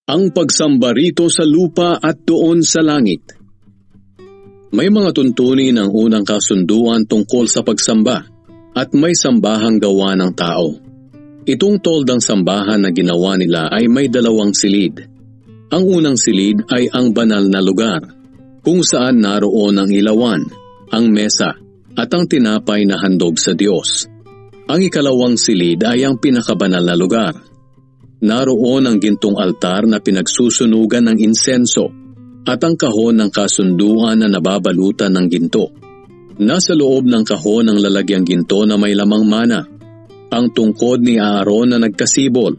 Ang pagsamba rito sa lupa at doon sa langit. May mga tuntunin ng unang kasunduan tungkol sa pagsamba at may sambahang gawa ng tao. Itong toldang sambahan na ginawa nila ay may dalawang silid. Ang unang silid ay ang banal na lugar, kung saan naroon ang ilawan, ang mesa, at ang tinapay na handog sa Diyos. Ang ikalawang silid ay ang pinakabanal na lugar. Naroon ang gintong altar na pinagsusunugan ng insenso at ang kahon ng kasunduan na nababalutan ng ginto. Nasa loob ng kahon ang lalagyang ginto na may lamang mana, ang tungkod ni Aaron na nagkasibol,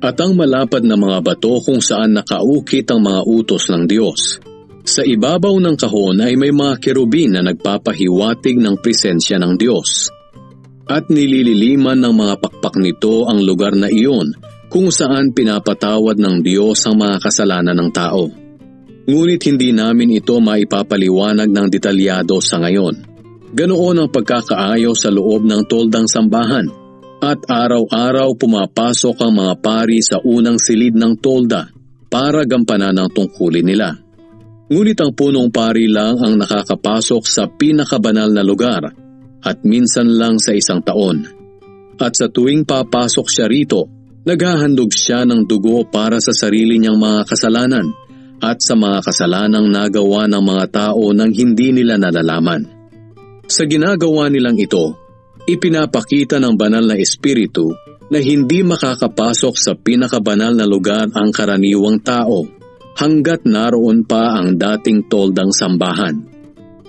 at ang malapad na mga bato kung saan nakaukit ang mga utos ng Diyos. Sa ibabaw ng kahon ay may mga kerubin na nagpapahiwatig ng presensya ng Diyos. At nilililiman ng mga pakpak nito ang lugar na iyon kung saan pinapatawad ng Diyos ang mga kasalanan ng tao. Ngunit hindi namin ito maipapaliwanag ng detalyado sa ngayon. Ganoon ang pagkakaayaw sa loob ng toldang sambahan, at araw-araw pumapasok ang mga pari sa unang silid ng tolda para gampanan ang tungkulin nila. Ngunit ang punong pari lang ang nakakapasok sa pinakabanal na lugar at minsan lang sa isang taon. At sa tuwing papasok siya rito, naghahandog siya ng dugo para sa sarili niyang mga kasalanan at sa mga kasalanang nagawa ng mga tao nang hindi nila nalalaman. Sa ginagawa nilang ito, ipinapakita ng banal na espiritu na hindi makakapasok sa pinakabanal na lugar ang karaniwang tao hanggat naroon pa ang dating toldang sambahan.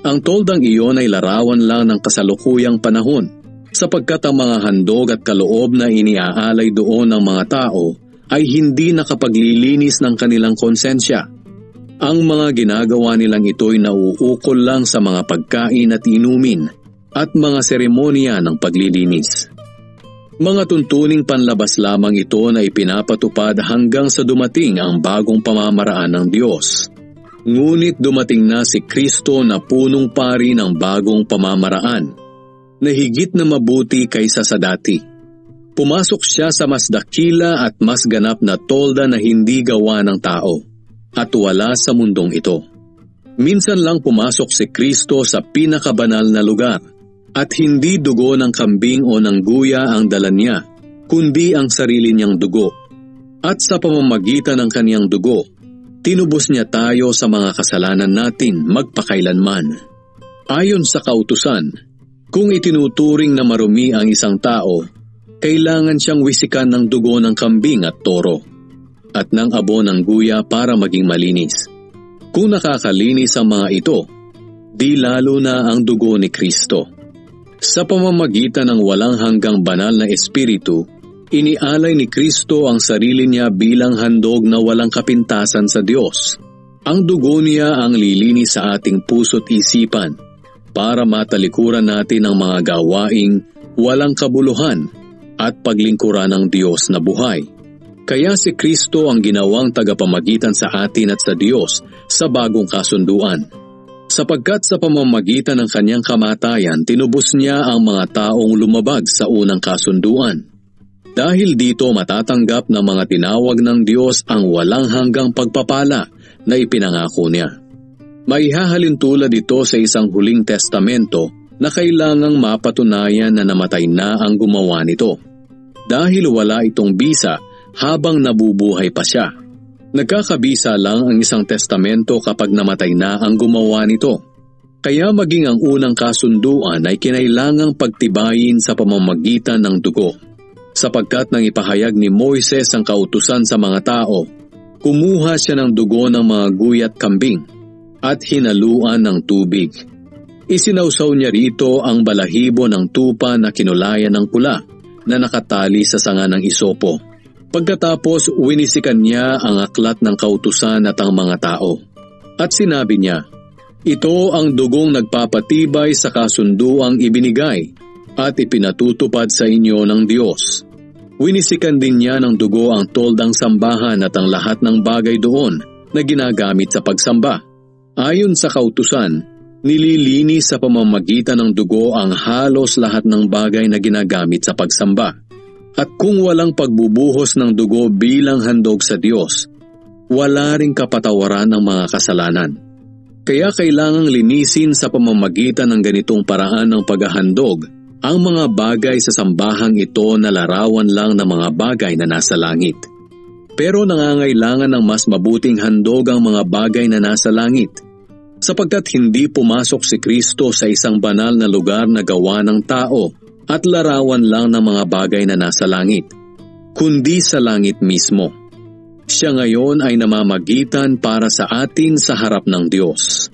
Ang toldang iyon ay larawan lang ng kasalukuyang panahon, sapagkat ang mga handog at kaloob na iniaalay doon ng mga tao ay hindi nakapaglilinis ng kanilang konsensya. Ang mga ginagawa nilang ito'y nauukol lang sa mga pagkain at inumin at mga seremonya ng paglilinis. Mga tuntuning panlabas lamang ito na ipinapatupad hanggang sa dumating ang bagong pamamaraan ng Diyos. Ngunit dumating na si Kristo na punong pari ng bagong pamamaraan, na higit na mabuti kaysa sa dati. Pumasok siya sa mas dakila at mas ganap na tolda na hindi gawa ng tao, at wala sa mundong ito. Minsan lang pumasok si Kristo sa pinakabanal na lugar, at hindi dugo ng kambing o ng guya ang dala niya, kundi ang sarili niyang dugo. At sa pamamagitan ng kaniyang dugo, tinubos niya tayo sa mga kasalanan natin magpakailanman. Ayon sa kautusan, kung itinuturing na marumi ang isang tao, kailangan siyang wisikan ng dugo ng kambing at toro, at ng abo ng guya para maging malinis. Kung nakakalinis ang mga ito, di lalo na ang dugo ni Kristo. Sa pamamagitan ng walang hanggang banal na espiritu, inialay ni Kristo ang sarili niya bilang handog na walang kapintasan sa Diyos. Ang dugo niya ang lilinis sa ating puso't isipan, para matalikuran natin ang mga gawaing walang kabuluhan at paglingkuran ng Diyos na buhay. Kaya si Kristo ang ginawang tagapamagitan sa atin at sa Diyos sa bagong kasunduan. Sapagkat sa pamamagitan ng kanyang kamatayan, tinubos niya ang mga taong lumabag sa unang kasunduan. Dahil dito matatanggap ng mga tinawag ng Diyos ang walang hanggang pagpapala na ipinangako niya. Maihahalin tulad ito sa isang huling testamento na kailangang mapatunayan na namatay na ang gumawa nito, dahil wala itong bisa habang nabubuhay pa siya. Nagkakabisa lang ang isang testamento kapag namatay na ang gumawa nito. Kaya maging ang unang kasunduan ay kinailangang pagtibayin sa pamamagitan ng dugo. Sapagkat nang ipahayag ni Moises ang kautusan sa mga tao, kumuha siya ng dugo ng mga guyat kambing at hinaluan ng tubig. Isinawsaw niya rito ang balahibo ng tupa na kinulayan ng pula na nakatali sa sanga ng isopo. Pagkatapos, winisikan niya ang aklat ng kautusan at ang mga tao. At sinabi niya, "Ito ang dugong nagpapatibay sa kasunduang ibinigay at ipinatutupad sa inyo ng Diyos." Winisikan din niya ng dugo ang toldang sambahan at ang lahat ng bagay doon na ginagamit sa pagsamba. Ayon sa kautusan, nililinis sa pamamagitan ng dugo ang halos lahat ng bagay na ginagamit sa pagsamba. At kung walang pagbubuhos ng dugo bilang handog sa Diyos, wala ring kapatawaran ng mga kasalanan. Kaya kailangang linisin sa pamamagitan ng ganitong paraan ng paghahandog ang mga bagay sa sambahang ito na larawan lang ng mga bagay na nasa langit. Pero nangangailangan ng mas mabuting handog ang mga bagay na nasa langit, sapagkat hindi pumasok si Kristo sa isang banal na lugar na gawa ng tao at larawan lang ng mga bagay na nasa langit, kundi sa langit mismo. Siya ngayon ay namamagitan para sa atin sa harap ng Diyos.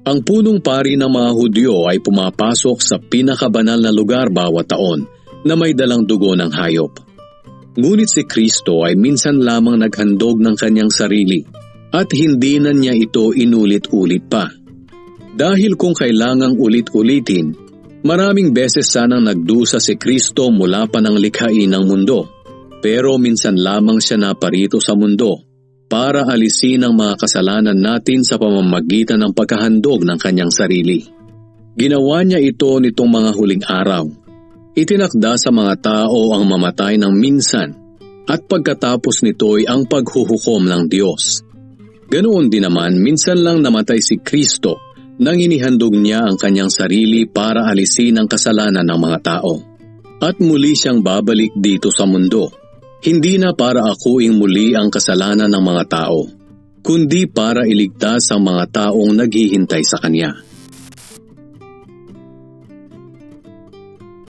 Ang punong pari ng mga Hudyo ay pumapasok sa pinakabanal na lugar bawat taon na may dalang dugo ng hayop. Ngunit si Kristo ay minsan lamang naghandog ng kanyang sarili at hindi na niya ito inulit-ulit pa. Dahil kung kailangang ulit-ulitin, maraming beses sanang nagdusa si Kristo mula pa ng likhain ng mundo. Pero minsan lamang siya naparito sa mundo para alisin ang mga kasalanan natin sa pamamagitan ng paghahandog ng kanyang sarili. Ginawa niya ito nitong mga huling araw. Itinakda sa mga tao ang mamatay ng minsan at pagkatapos nito'y ang paghuhukom ng Diyos. Ganoon din naman, minsan lang namatay si Kristo nang inihandog niya ang kanyang sarili para alisin ang kasalanan ng mga tao. At muli siyang babalik dito sa mundo. Hindi na para akuing muli ang kasalanan ng mga tao, kundi para iligtas ang mga taong naghihintay sa Kanya.